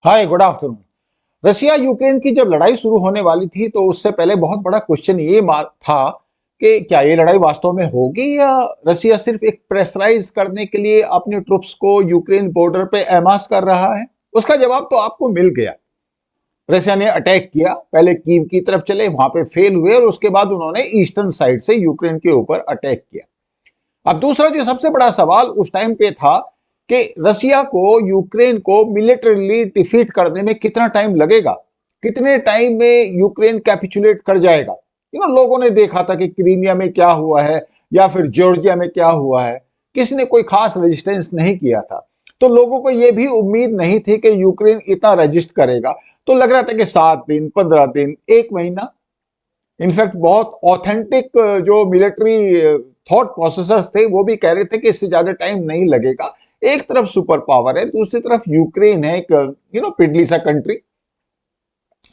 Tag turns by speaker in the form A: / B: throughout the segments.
A: हाय, good afternoon. Russia Ukraine की जब लड़ाई शुरू होने वाली थी तो उससे पहले बहुत बड़ा क्वेश्चन ये था कि क्या ये लड़ाई वास्तव में होगी या रशिया सिर्फ एक प्रेशराइज करने के लिए अपने ट्रुप्स को यूक्रेन बॉर्डर पे एमास कर रहा है। उसका जवाब तो आपको मिल गया। रशिया ने अटैक किया, पहले कीव की तरफ चले, वहां पे फेल हुए और उसके बाद उन्होंने ईस्टर्न साइड से यूक्रेन के ऊपर अटैक किया। अब दूसरा जो सबसे बड़ा सवाल उस टाइम पे था कि रसिया को यूक्रेन को मिलिटरीली डिफीट करने में कितना टाइम लगेगा, कितने टाइम में यूक्रेन कैपिचुलेट कर जाएगा। लोगों ने देखा था कि क्रीमिया में क्या हुआ है या फिर जॉर्जिया में क्या हुआ है, किसी ने कोई खास रेजिस्टेंस नहीं किया था। तो लोगों को यह भी उम्मीद नहीं थी कि यूक्रेन इतना रजिस्ट करेगा। तो लग रहा था कि 7 दिन, 15 दिन, 1 महीना। इनफैक्ट बहुत ऑथेंटिक जो मिलिट्री थॉट प्रोसेसर्स थे वो भी कह रहे थे कि इससे ज्यादा टाइम नहीं लगेगा। एक तरफ सुपर पावर है, दूसरी तरफ यूक्रेन है, एक पिडली सा कंट्री।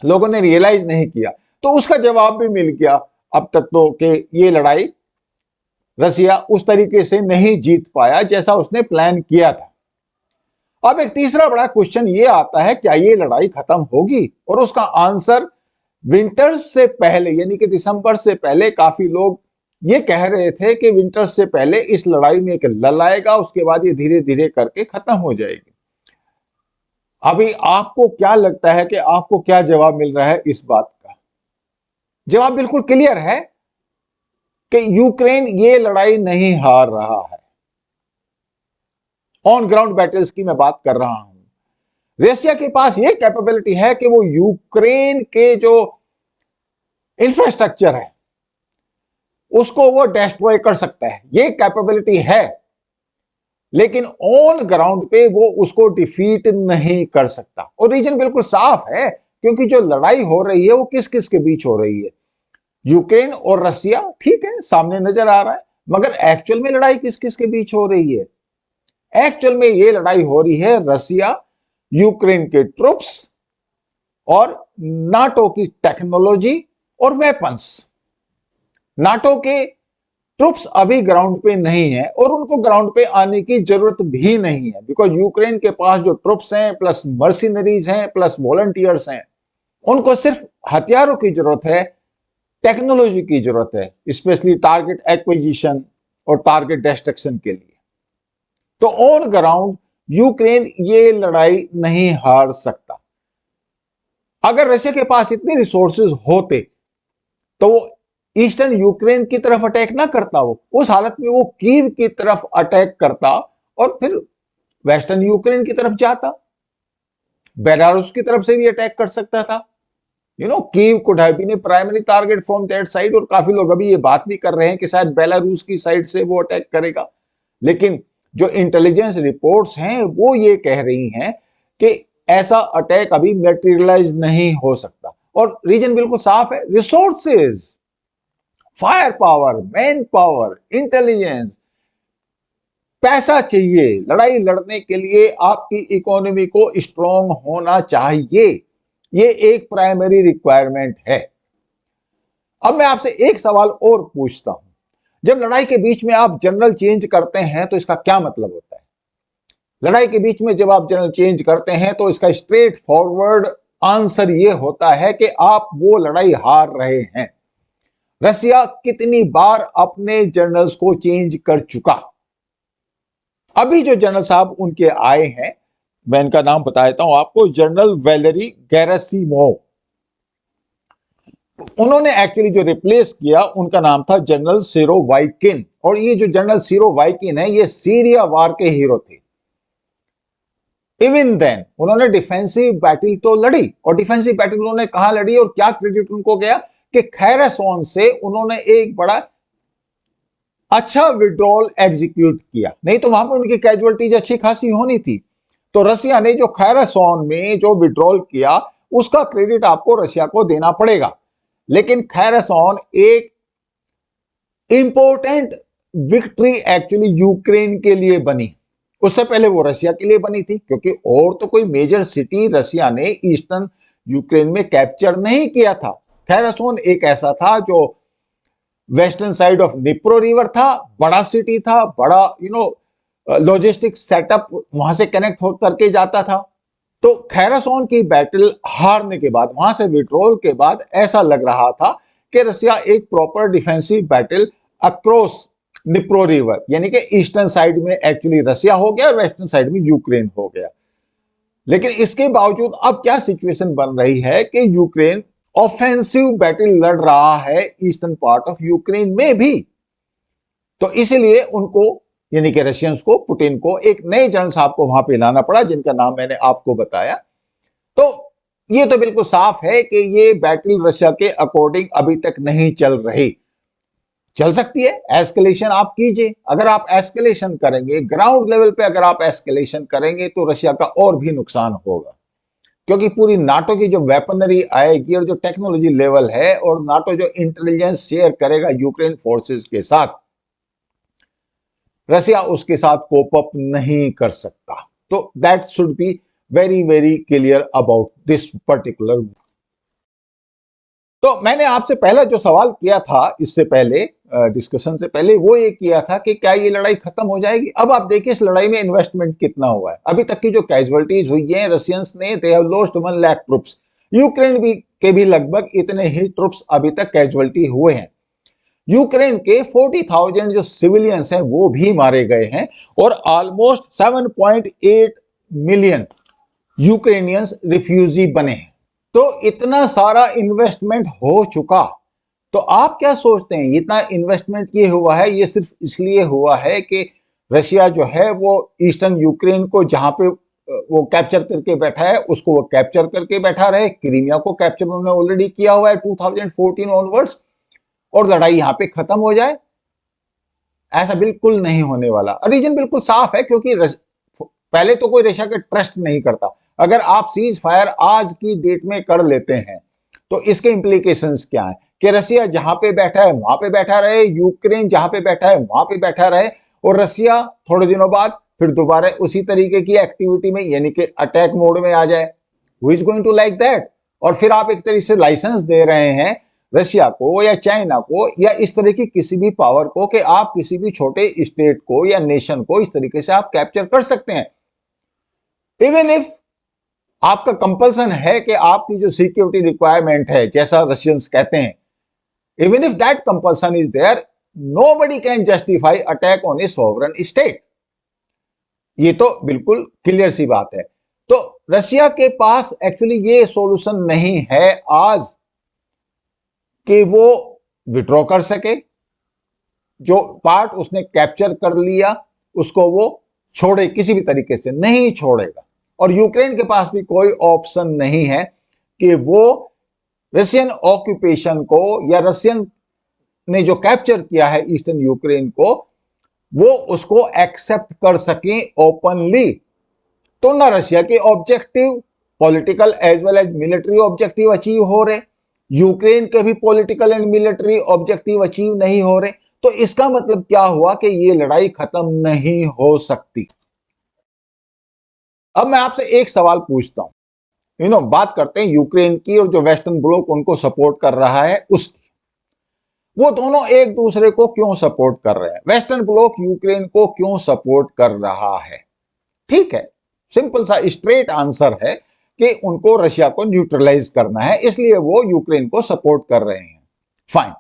A: लोगों ने रियलाइज नहीं किया, तो उसका जवाब भी मिल गया अब तक तो कि ये लड़ाई रसिया उस तरीके से नहीं जीत पाया जैसा उसने प्लान किया था। अब एक तीसरा बड़ा क्वेश्चन ये आता है, क्या ये लड़ाई खत्म होगी? और उसका आंसर विंटर्स से पहले यानी कि दिसंबर से पहले काफी लोग ये कह रहे थे कि विंटर्स से पहले इस लड़ाई में एक लल आएगा, उसके बाद ये धीरे धीरे करके खत्म हो जाएगी। अभी आपको क्या लगता है कि आपको क्या जवाब मिल रहा है इस बात का? जवाब बिल्कुल क्लियर है कि यूक्रेन ये लड़ाई नहीं हार रहा है। ऑन ग्राउंड बैटल्स की मैं बात कर रहा हूं। रशिया के पास ये कैपेबिलिटी है कि वो यूक्रेन के जो इंफ्रास्ट्रक्चर है उसको वो डिस्ट्रॉय कर सकता है, ये कैपेबिलिटी है। लेकिन ऑन ग्राउंड पे वो उसको डिफीट नहीं कर सकता। और रीजन बिल्कुल साफ है, क्योंकि जो लड़ाई हो रही है वो किस किस के बीच हो रही है? यूक्रेन और रसिया, ठीक है, सामने नजर आ रहा है, मगर एक्चुअल में लड़ाई किस किस के बीच हो रही है? एक्चुअल में ये लड़ाई हो रही है रसिया, यूक्रेन के ट्रुप्स और नाटो की टेक्नोलॉजी और वेपन्स। नाटो के ट्रुप्स अभी ग्राउंड पे नहीं है और उनको ग्राउंड पे आने की जरूरत भी नहीं है, बिकॉज यूक्रेन के पास जो ट्रुप्स हैं प्लस मर्सिनरीज हैं प्लस वॉलंटियर्स हैं, उनको सिर्फ हथियारों की जरूरत है, टेक्नोलॉजी की जरूरत है, स्पेशली टारगेट एक्विजिशन और टारगेट डिस्ट्रक्शन के लिए। तो ऑन ग्राउंड यूक्रेन ये लड़ाई नहीं हार सकता। अगर रशिया के पास इतने रिसोर्सेज होते तो वो ईस्टर्न यूक्रेन की तरफ अटैक ना करता, वो उस हालत में वो कीव की तरफ अटैक करता और फिर वेस्टर्न यूक्रेन की तरफ जाता, बेलारूस की तरफ से भी अटैक कर सकता था। Kyiv could have been a primary target from that side. और काफी लोग अभी ये बात भी कर रहे हैं कि शायद बेलारूस की साइड से वो अटैक करेगा। लेकिन जो इंटेलिजेंस रिपोर्ट्स हैं वो ये कह रही हैं कि ऐसा अटैक अभी मटेरियलाइज नहीं हो सकता। और रीजन बिल्कुल साफ है, resources, fire power, man power, intelligence, पैसा चाहिए। लड़ाई लड़ने के लिए आपकी इकोनॉमी को स्ट्रांग होना चाहिए, ये एक प्राइमरी रिक्वायरमेंट है। अब मैं आपसे एक सवाल और पूछता हूं, जब लड़ाई के बीच में आप जनरल चेंज करते हैं तो इसका क्या मतलब होता है? लड़ाई के बीच में जब आप जनरल चेंज करते हैं तो इसका स्ट्रेट फॉरवर्ड आंसर यह होता है कि आप वो लड़ाई हार रहे हैं। रसिया कितनी बार अपने जनरल्स को चेंज कर चुका? अभी जो जनरल साहब उनके आए हैं, मैं इनका नाम बता देता हूं आपको, जनरल वैलेरी गेरासिमोव। उन्होंने एक्चुअली जो रिप्लेस किया उनका नाम था जनरल सिरोवाइकिन। और ये जो जनरल सिरोवाइकिन है ये सीरिया वार के हीरो थे। इवन देन उन्होंने डिफेंसिव बैटल तो लड़ी, और डिफेंसिव बैटल उन्होंने कहां लड़ी और क्या क्रेडिट उनको गया कि खैरसोन से उन्होंने एक बड़ा अच्छा विड्रॉल एग्जीक्यूट किया, नहीं तो वहां पर उनकी कैजुअलिटीज अच्छी खासी होनी थी। तो रसिया ने जो खैरसोन में जो विड्रॉल किया उसका क्रेडिट आपको रशिया को देना पड़ेगा। लेकिन खैरसोन एक इंपॉर्टेंट विक्ट्री एक्चुअली यूक्रेन के लिए बनी, उससे पहले वो रशिया के लिए बनी थी, क्योंकि और तो कोई मेजर सिटी रशिया ने ईस्टर्न यूक्रेन में कैप्चर नहीं किया था। खैरसोन एक ऐसा था जो western side of Dnipro river था, बड़ा सिटी था, बड़ा लॉजिस्टिक सेटअप वहां से कनेक्ट हो करके जाता था। तो खैरासॉन की बैटल हारने के बाद, वहां से विड्रॉल के बाद ऐसा लग रहा था कि रसिया एक proper defensive battle across Dnipro river, यानी कि ईस्टर्न साइड में एक्चुअली रसिया हो गया और वेस्टर्न साइड में यूक्रेन हो गया। लेकिन इसके बावजूद अब क्या सिचुएशन बन रही है कि यूक्रेन ऑफेंसिव बैटल लड़ रहा है ईस्टर्न पार्ट ऑफ यूक्रेन में भी। तो इसीलिए उनको, यानी कि रशियंस को, पुतिन को एक नए जनरल साहब को वहां पे लाना पड़ा, जिनका नाम मैंने आपको बताया। तो ये तो बिल्कुल साफ है कि ये बैटल रशिया के अकॉर्डिंग अभी तक नहीं चल रही। चल सकती है, एस्केलेशन आप कीजिए। अगर आप एस्केलेशन करेंगे ग्राउंड लेवल पे, अगर आप एस्केलेशन करेंगे तो रशिया का और भी नुकसान होगा, क्योंकि पूरी नाटो की जो वेपनरी आएगी और जो टेक्नोलॉजी लेवल है, और नाटो जो इंटेलिजेंस शेयर करेगा यूक्रेन फोर्सेस के साथ, रशिया उसके साथ कोप अप नहीं कर सकता। तो that should be very very clear about this particular. तो मैंने आपसे पहला जो सवाल किया था इससे पहले, डिस्कशन से पहले, वो ये किया था कि क्या ये लड़ाई खत्म हो जाएगी। अब आप देखिए इस लड़ाई में इन्वेस्टमेंट कितना हुआ है। अभी तक की जो कैजुअलिटीज हुई है रशियंस ने, they have lost 1 lakh troops. Ukraine भी लगभग इतने ही ट्रुप्स अभी तक कैजुअलिटी हुए हैं। यूक्रेन के 40,000 जो सिविलियंस हैं वो भी मारे गए हैं, और ऑलमोस्ट 7.8 मिलियन यूक्रेनियंस रिफ्यूजी बने हैं। तो इतना सारा इन्वेस्टमेंट हो चुका, तो आप क्या सोचते हैं इतना इन्वेस्टमेंट ये हुआ है, ये सिर्फ इसलिए हुआ है कि रशिया जो है वो ईस्टर्न यूक्रेन को जहां पे वो कैप्चर करके बैठा है उसको वो कैप्चर करके बैठा रहे। क्रीमिया को कैप्चर उन्होंने ऑलरेडी किया हुआ है 2014 ऑनवर्ड्स, और लड़ाई यहां पे खत्म हो जाए? ऐसा बिल्कुल नहीं होने वाला। रीजन बिल्कुल साफ है, क्योंकि पहले तो कोई रशिया का ट्रस्ट नहीं करता। अगर आप सीज फायर आज की डेट में कर लेते हैं तो इसके इंप्लीकेशंस क्या है कि रशिया जहां पे बैठा है वहां पे बैठा रहे, यूक्रेन जहां पे बैठा है वहां पे बैठा रहे, और रशिया थोड़े दिनों बाद फिर दोबारा उसी तरीके की एक्टिविटी में, यानी कि अटैक मोड में आ जाए। Who is going to like that? और फिर आप एक तरीके से लाइसेंस दे रहे हैं रशिया को या चाइना को या इस तरह की किसी भी पावर को कि आप किसी भी छोटे स्टेट को या नेशन को इस तरीके से आप कैप्चर कर सकते हैं। इवन इफ आपका कंपल्सन है कि आपकी जो सिक्योरिटी रिक्वायरमेंट है, जैसा रशियंस कहते हैं, even if that compulsion is there, nobody can justify attack on a sovereign state. ये तो बिल्कुल क्लियर सी बात है। तो रशिया के पास एक्चुअली ये सॉल्यूशन नहीं है आज कि वो विड्रॉ कर सके। जो पार्ट उसने कैप्चर कर लिया उसको वो छोड़े, किसी भी तरीके से नहीं छोड़ेगा। और यूक्रेन के पास भी कोई ऑप्शन नहीं है कि वो रशियन ऑक्यूपेशन को, या रशियन ने जो कैप्चर किया है ईस्टर्न यूक्रेन को, वो उसको एक्सेप्ट कर सके ओपनली। तो ना रशिया के objective, political as well as military objective achieve हो रहे, यूक्रेन के भी political and military objective achieve नहीं हो रहे। तो इसका मतलब क्या हुआ कि ये लड़ाई खत्म नहीं हो सकती। अब मैं आपसे एक सवाल पूछता हूं, बात करते हैं यूक्रेन की और जो वेस्टर्न ब्लॉक उनको सपोर्ट कर रहा है उसकी। वो दोनों एक दूसरे को क्यों सपोर्ट कर रहे हैं? वेस्टर्न ब्लॉक यूक्रेन को क्यों सपोर्ट कर रहा है? ठीक है, सिंपल सा स्ट्रेट आंसर है कि उनको रशिया को न्यूट्रलाइज करना है, इसलिए वो यूक्रेन को सपोर्ट कर रहे हैं। फाइन।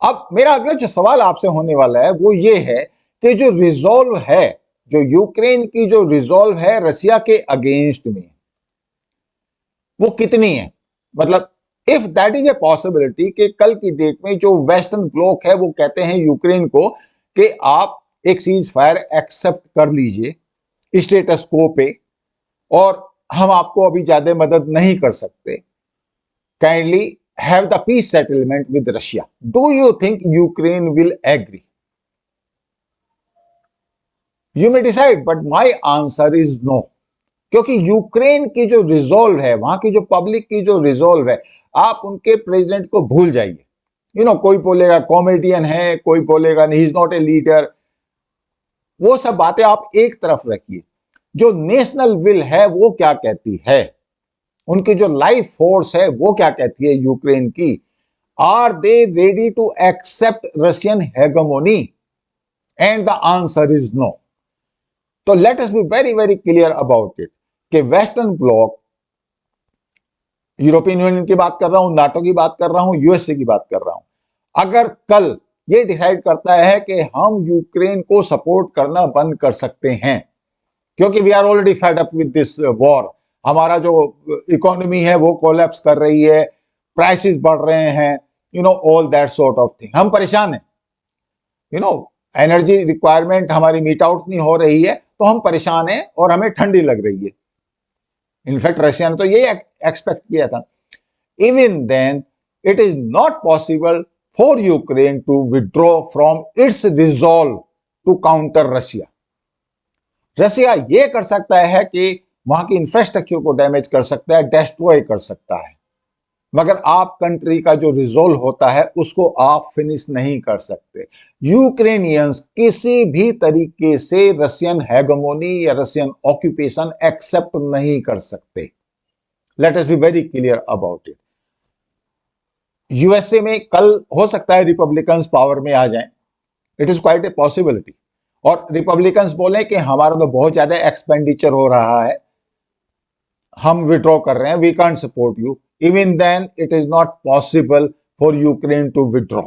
A: अब मेरा अगला जो सवाल आपसे होने वाला है वो ये है कि जो रिजॉल्व है, जो यूक्रेन की जो रिजॉल्व है रशिया के अगेंस्ट में, वो कितनी है? मतलब if that is a possibility कि कल की डेट में जो वेस्टर्न ब्लॉक है वो कहते हैं यूक्रेन को कि आप एक सीज फायर एक्सेप्ट कर लीजिए स्टेटस को पे, और हम आपको अभी ज्यादा मदद नहीं कर सकते, kindly have the peace settlement with Russia, do you think Ukraine will agree? You may decide, but my answer is no. क्योंकि यूक्रेन की जो रिजॉल्व है, वहां की जो पब्लिक की जो रिजॉल्व है, आप उनके प्रेसिडेंट को भूल जाइए। कोई बोलेगा कॉमेडियन है, कोई बोलेगा he is not a leader, वो सब बातें आप एक तरफ रखिए। जो नेशनल विल है वो क्या कहती है, उनकी जो लाइफ फोर्स है वो क्या कहती है यूक्रेन की? Are they ready to accept Russian hegemony? And the answer is no. तो let us be very very clear about it कि वेस्टर्न ब्लॉक, यूरोपियन यूनियन की बात कर रहा हूं, नाटो की बात कर रहा हूं, यूएसए की बात कर रहा हूं, अगर कल ये डिसाइड करता है कि हम यूक्रेन को सपोर्ट करना बंद कर सकते हैं, क्योंकि we are already fed up with this war, हमारा जो इकोनॉमी है वो कोलैप्स कर रही है, प्राइसेस बढ़ रहे हैं, all that sort of thing, हम परेशान हैं, एनर्जी रिक्वायरमेंट हमारी मीट आउट नहीं हो रही है, तो हम परेशान हैं और हमें ठंडी लग रही है। इनफैक्ट रशिया ने तो ये एक्सपेक्ट किया था। Even then it is not possible for Ukraine to withdraw from its resolve to counter Russia. Russia ये कर सकता है कि वहां की इंफ्रास्ट्रक्चर को डैमेज कर सकता है, डिस्ट्रॉय कर सकता है, मगर आप कंट्री का जो रिजोल्व होता है उसको आप फिनिश नहीं कर सकते। यूक्रेनियंस किसी भी तरीके से रशियन हेगेमोनी या रशियन ऑक्यूपेशन एक्सेप्ट नहीं कर सकते। Late us be very clear about it. USA में कल हो सकता है रिपब्लिकन्स पावर में आ जाएं, it is quite a possibility, और रिपब्लिकन्स बोले कि हमारा तो बहुत ज्यादा एक्सपेंडिचर हो रहा है, हम विड्रॉ कर रहे हैं, we can't support you, even then it is not possible for Ukraine to withdraw.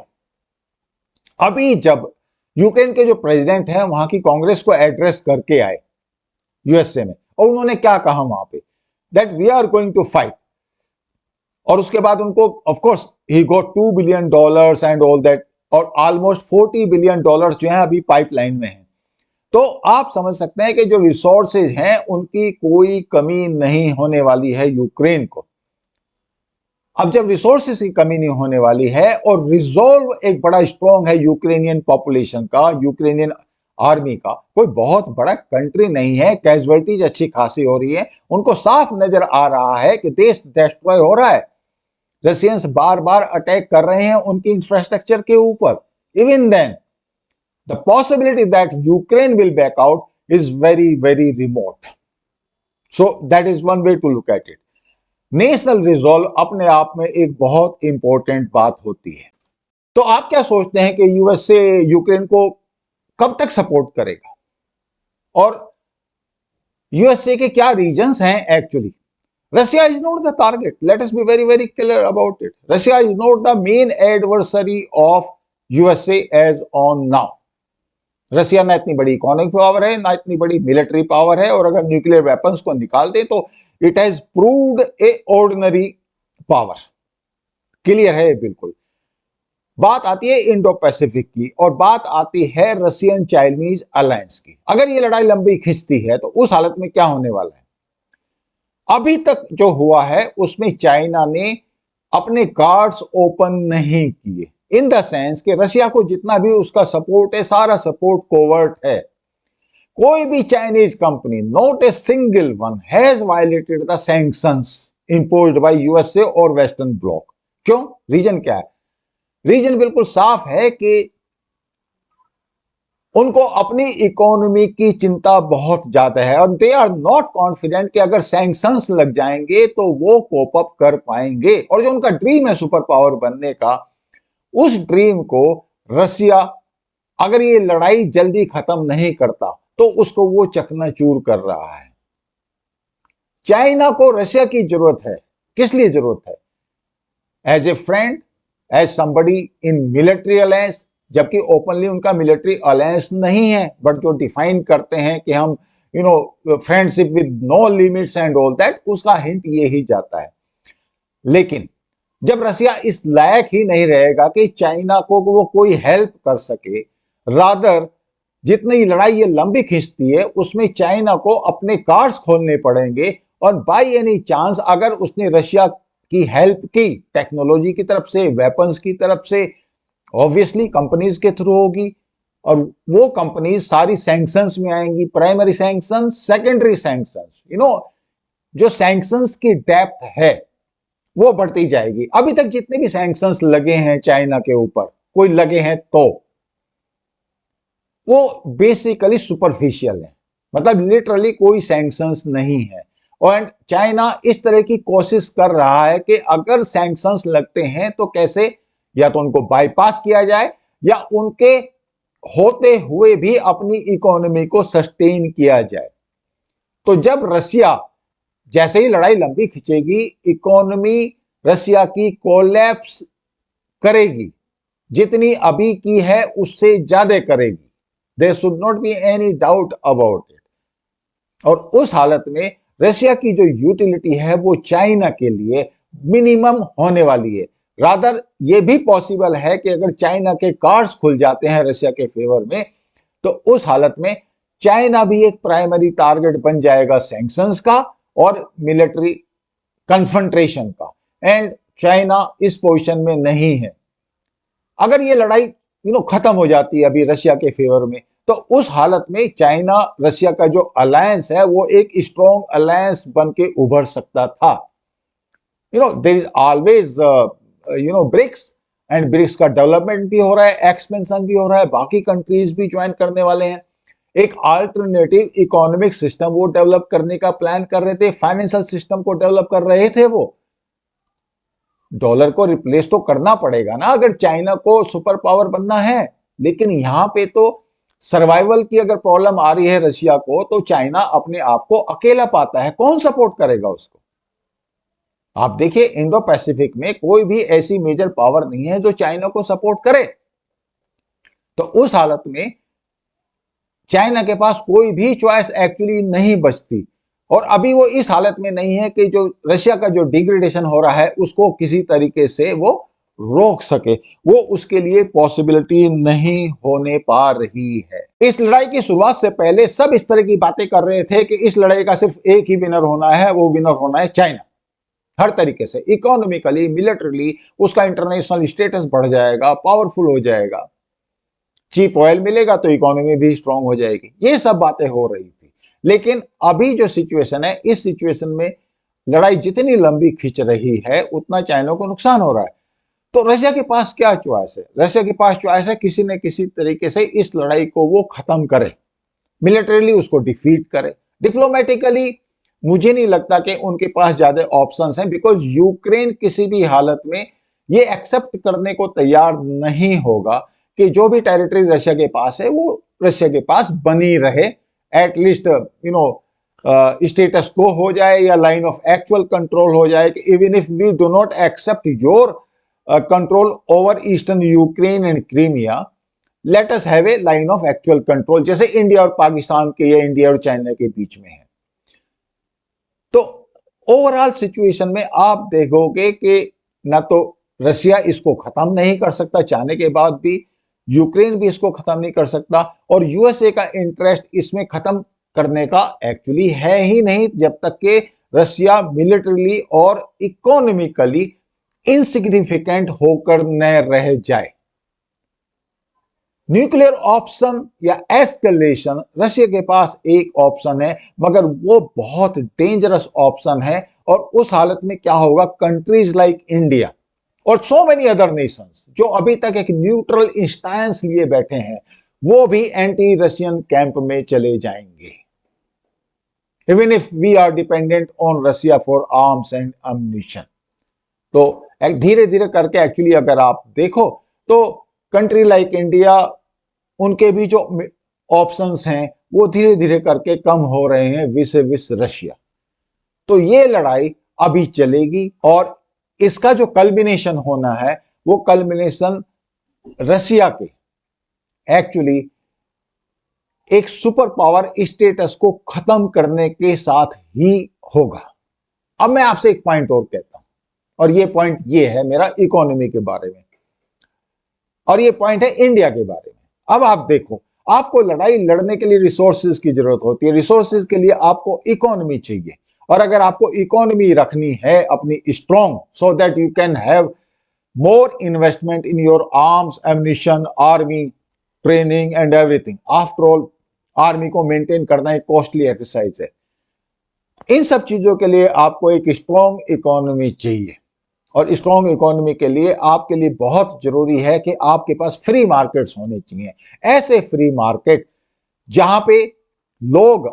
A: अभी जब यूक्रेन के जो प्रेसिडेंट हैं वहां की कांग्रेस को एड्रेस करके आए यूएसए में, और उन्होंने क्या कहा वहां पे, that we are going to fight, और उसके बाद उनको ऑफ कोर्स ही got $2 billion and all that, और ऑलमोस्ट $40 बिलियन जो है अभी पाइपलाइन में है। तो आप समझ सकते हैं कि जो रिसोर्सेज हैं उनकी कोई कमी नहीं होने वाली है यूक्रेन को। अब जब रिसोर्सेज की कमी नहीं होने वाली है और रिजोल्व एक बड़ा स्ट्रॉन्ग है यूक्रेनियन पॉपुलेशन का, यूक्रेनियन आर्मी का, कोई बहुत बड़ा कंट्री नहीं है, कैजुअलिटीज अच्छी खासी हो रही है, उनको साफ नजर आ रहा है कि देश डिस्ट्रॉय हो रहा है, रशियंस बार बार अटैक कर रहे हैं उनकी इंफ्रास्ट्रक्चर के ऊपर। Even then the possibility that Ukraine will back out is very, very remote. So that is one way to look at it. National resolve अपने आप में एक बहुत इंपॉर्टेंट बात होती है। तो आप क्या सोचते हैं कि यूएसए यूक्रेन को कब तक सपोर्ट करेगा, और यूएसए के क्या रीजंस हैं actually? Russia is not the target, let us be very very clear about it. Russia is not the main adversary of USA as on now. Russia ना इतनी बड़ी इकोनॉमिक पावर है, ना इतनी बड़ी मिलिट्री पावर है, और अगर न्यूक्लियर वेपन्स को निकाल दे तो it has proved A ordinary power. Clear है बिल्कुल। बात आती है इंडो पैसिफिक की, और बात आती है रशियन चाइनीज अलायंस की। अगर ये लड़ाई लंबी खिंचती है तो उस हालत में क्या होने वाला है? अभी तक जो हुआ है उसमें चाइना ने अपने कार्ड्स ओपन नहीं किए, इन द सेंस कि रशिया को जितना भी उसका सपोर्ट है सारा सपोर्ट कोवर्ट है। कोई भी Chinese company, not a single one, has violated the sanctions imposed by USA और वेस्टर्न ब्लॉक। क्यों? रीजन क्या है? रीजन बिल्कुल साफ है कि उनको अपनी इकोनॉमी की चिंता बहुत ज्यादा है, और दे आर नॉट कॉन्फिडेंट कि अगर सैंक्शंस लग जाएंगे तो वो कोप अप कर पाएंगे, और जो उनका ड्रीम है सुपर पावर बनने का, उस ड्रीम को रशिया अगर ये लड़ाई जल्दी खत्म नहीं करता तो उसको वो चकनाचूर कर रहा है। चाइना को रशिया की जरूरत है। किस लिए जरूरत है? As a friend, as somebody in military alliance, जबकि ओपनली उनका मिलिट्री अलायंस नहीं है, बट जो डिफाइन करते हैं कि हम friendship with no limits and all that, उसका हिंट ये ही जाता है। लेकिन जब रशिया इस लायक ही नहीं रहेगा कि चाइना को वो कोई हेल्प कर सके, रादर जितनी लड़ाई ये लंबी खींचती है उसमें चाइना को अपने कार्ड्स खोलने पड़ेंगे, और बाय एनी चांस अगर उसने रशिया की हेल्प की टेक्नोलॉजी की तरफ से, वेपन्स की तरफ से, ऑब्वियसली कंपनीज के थ्रू होगी, और वो कंपनीज सारी सैंक्शंस में आएंगी, प्राइमरी सैंक्शंस, सेकेंडरी सैंक्शंस, जो सैंक्शंस की डेप्थ है वो बढ़ती जाएगी। अभी तक जितने भी सैंक्शंस लगे हैं चाइना के ऊपर, कोई लगे हैं तो वो बेसिकली सुपरफिशियल है, मतलब लिटरली कोई सैंक्शंस नहीं है। और चाइना इस तरह की कोशिश कर रहा है कि अगर सैंक्शंस लगते हैं तो कैसे या तो उनको बाईपास किया जाए, या उनके होते हुए भी अपनी इकोनॉमी को सस्टेन किया जाए। तो जब रशिया जैसे ही लड़ाई लंबी खिंचेगी, इकोनॉमी रशिया की कोलैप्स करेगी, जितनी अभी की है उससे ज्यादा करेगी। There should not be any doubt about it. और उस हालत में रशिया की जो यूटिलिटी है वो चाइना के लिए मिनिमम होने वाली है। रादर ये भी पॉसिबल है कि अगर चाइना के कार्ड्स खुल जाते हैं रशिया के फेवर में, तो उस हालत में चाइना भी एक प्राइमरी टारगेट बन जाएगा सैंक्शंस का और मिलिट्री कन्फ्रंट्रेशन का। एंड चाइना इस पोजीशन में नहीं है। अगर ये लड़ाई खत्म हो जाती है अभी रशिया के फेवर में, तो उस हालत में चाइना रशिया का जो अलायंस है वो एक स्ट्रॉन्ग अलायंस बन के उभर सकता था। There is always BRICS, and BRICS का डेवलपमेंट भी हो रहा है, एक्सपेंशन भी हो रहा है, बाकी कंट्रीज भी ज्वाइन करने वाले हैं। एक अल्टरनेटिव इकोनॉमिक सिस्टम वो डेवलप करने का प्लान कर रहे थे, फाइनेंशियल सिस्टम को डेवलप कर रहे थे। वो डॉलर को रिप्लेस तो करना पड़ेगा ना अगर चाइना को सुपर पावर बनना है। लेकिन यहां पे तो सर्वाइवल की अगर प्रॉब्लम आ रही है रशिया को, तो चाइना अपने आप को अकेला पाता है, कौन सपोर्ट करेगा उसको? आप देखिए इंडो पैसिफिक में कोई भी ऐसी मेजर पावर नहीं है जो चाइना को सपोर्ट करे। तो उस हालत में चाइना के पास कोई भी चॉइस एक्चुअली नहीं बचती। और अभी वो इस हालत में नहीं है कि जो रशिया का जो डिग्रेडेशन हो रहा है उसको किसी तरीके से वो रोक सके। वो उसके लिए पॉसिबिलिटी नहीं होने पा रही है। इस लड़ाई की शुरुआत से पहले सब इस तरह की बातें कर रहे थे कि इस लड़ाई का सिर्फ एक ही विनर होना है, वो विनर होना है चाइना। हर तरीके से इकोनॉमिकली, मिलिटरीली उसका इंटरनेशनल स्टेटस बढ़ जाएगा, पावरफुल हो जाएगा, चीप ऑयल मिलेगा तो इकोनॉमी भी स्ट्रांग हो जाएगी। ये सब बातें हो रही थी। लेकिन अभी जो सिचुएशन है, इस सिचुएशन में लड़ाई जितनी लंबी खिंच रही है उतना चाइना को नुकसान हो रहा है। तो रशिया के पास क्या चॉइस है? रशिया के पास चॉइस है किसी न किसी तरीके से इस लड़ाई को वो खत्म करे, मिलिटरीली उसको डिफीट करे। डिप्लोमेटिकली मुझे नहीं लगता कि उनके पास ज्यादा ऑप्शंस हैं, बिकॉज यूक्रेन किसी भी हालत में ये एक्सेप्ट करने को तैयार नहीं होगा कि जो भी टेरिटरी रशिया के पास है वो रशिया के पास बनी रहे। एटलीस्ट स्टेटस को हो जाए या लाइन ऑफ एक्चुअल कंट्रोल हो जाए कि even if we do not accept your control over eastern Ukraine and Crimea, let us have a line of actual control, जैसे इंडिया और पाकिस्तान के या इंडिया और चाइना के बीच में है। तो ओवरऑल सिचुएशन में आप देखोगे कि ना तो रशिया इसको खत्म नहीं कर सकता चाहने के बाद भी, यूक्रेन भी इसको खत्म नहीं कर सकता, और यूएसए का इंटरेस्ट इसमें खत्म करने का एक्चुअली है ही नहीं जब तक कि रशिया मिलिटरीली और इकोनॉमिकली इनसिग्निफिकेंट होकर न रह जाए। न्यूक्लियर ऑप्शन या एस्केलेशन रशिया के पास एक ऑप्शन है, मगर वो बहुत डेंजरस ऑप्शन है। और उस हालत में क्या होगा, कंट्रीज लाइक इंडिया और सो मेनी अदर नेशंस जो अभी तक एक न्यूट्रल इंस्टांस लिए बैठे हैं, वो भी एंटी रशियन कैंप में चले जाएंगे, even if we are dependent on Russia for arms and ammunition. तो धीरे धीरे करके एक्चुअली अगर आप देखो तो कंट्री लाइक इंडिया, उनके भी जो ऑप्शंस हैं वो धीरे धीरे करके कम हो रहे हैं विस रशिया। तो ये लड़ाई अभी चलेगी और इसका जो कल्बिनेशन होना है वो कल्बिनेशन रशिया के एक्चुअली एक सुपर पावर स्टेटस को खत्म करने के साथ ही होगा। अब मैं आपसे एक पॉइंट और कहता हूं, और ये पॉइंट ये है मेरा इकोनॉमी के बारे में, और ये पॉइंट है इंडिया के बारे में। अब आप देखो, आपको लड़ाई लड़ने के लिए रिसोर्सेज की जरूरत होती है, रिसोर्सेज के लिए आपको इकोनॉमी चाहिए। और अगर आपको इकोनॉमी रखनी है अपनी strong, so that you can have more investment in your arms, ammunition, army training and everything. After all army को मेंटेन करना एक कॉस्टली एक्सरसाइज है। इन सब चीजों के लिए आपको एक स्ट्रॉन्ग इकोनॉमी चाहिए, और स्ट्रॉन्ग इकोनॉमी के लिए आपके लिए बहुत जरूरी है कि आपके पास फ्री मार्केट्स होने चाहिए। ऐसे फ्री मार्केट जहां पे लोग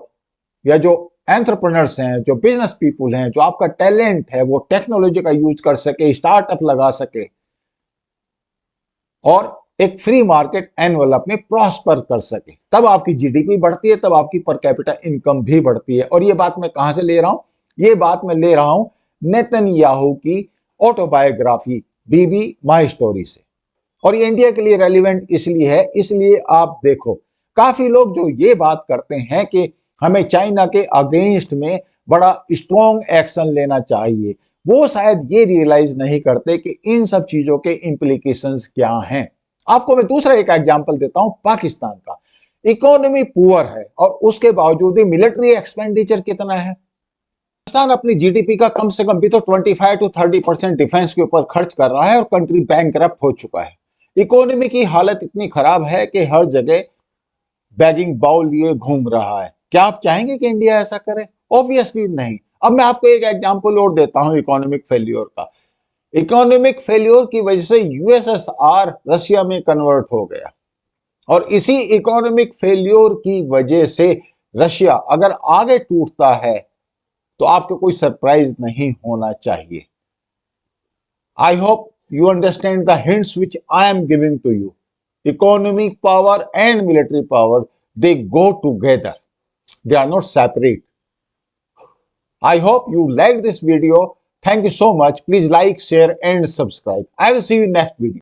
A: या जो एंटरप्रेन्योर्स हैं, जो बिजनेस पीपुल हैं, जो आपका टैलेंट है वो टेक्नोलॉजी का यूज कर सके, स्टार्टअप लगा सके, और एक फ्री मार्केट एनवेलप में प्रॉस्पर कर सके। तब आपकी जीडीपी बढ़ती है, तब आपकी पर कैपिटा इनकम भी बढ़ती है। और ये बात मैं कहां से ले रहा हूं, ये बात मैं ले रहा हूं नेतन्याहू की ऑटोबायोग्राफी बीबी माई स्टोरी से। और ये इंडिया के लिए रेलिवेंट इसलिए है, इसलिए आप देखो काफी लोग जो ये बात करते हैं कि हमें चाइना के अगेंस्ट में बड़ा स्ट्रॉन्ग एक्शन लेना चाहिए, वो शायद ये रियलाइज नहीं करते कि इन सब चीजों के इम्प्लीकेशंस क्या हैं। आपको मैं दूसरा एक एग्जांपल देता हूं पाकिस्तान का। इकोनॉमी पुअर है और उसके बावजूद मिलिट्री एक्सपेंडिचर कितना है। पाकिस्तान अपनी जीडीपी का कम से कम भी तो 25 to 30% डिफेंस के ऊपर खर्च कर रहा है और कंट्री बैंकरप्ट हो चुका है। इकोनॉमी की हालत इतनी खराब है कि हर जगह बैगिंग बाउल लिए घूम रहा है। क्या आप चाहेंगे कि इंडिया ऐसा करे? ऑब्वियसली नहीं। अब मैं आपको एक एग्जांपल और देता हूं इकोनॉमिक फेल्योर का। इकोनॉमिक फेल्योर की वजह से यूएसएसआर रशिया में कन्वर्ट हो गया और इसी इकोनॉमिक फेल्योर की वजह से रशिया अगर आगे टूटता है तो आपको कोई सरप्राइज नहीं होना चाहिए। I hope you understand the hints which I am giving to you. Economic power and military power, they go together. They are not separate. I hope you liked this video. Thank you so much. Please like, share and subscribe. I will see you in next video.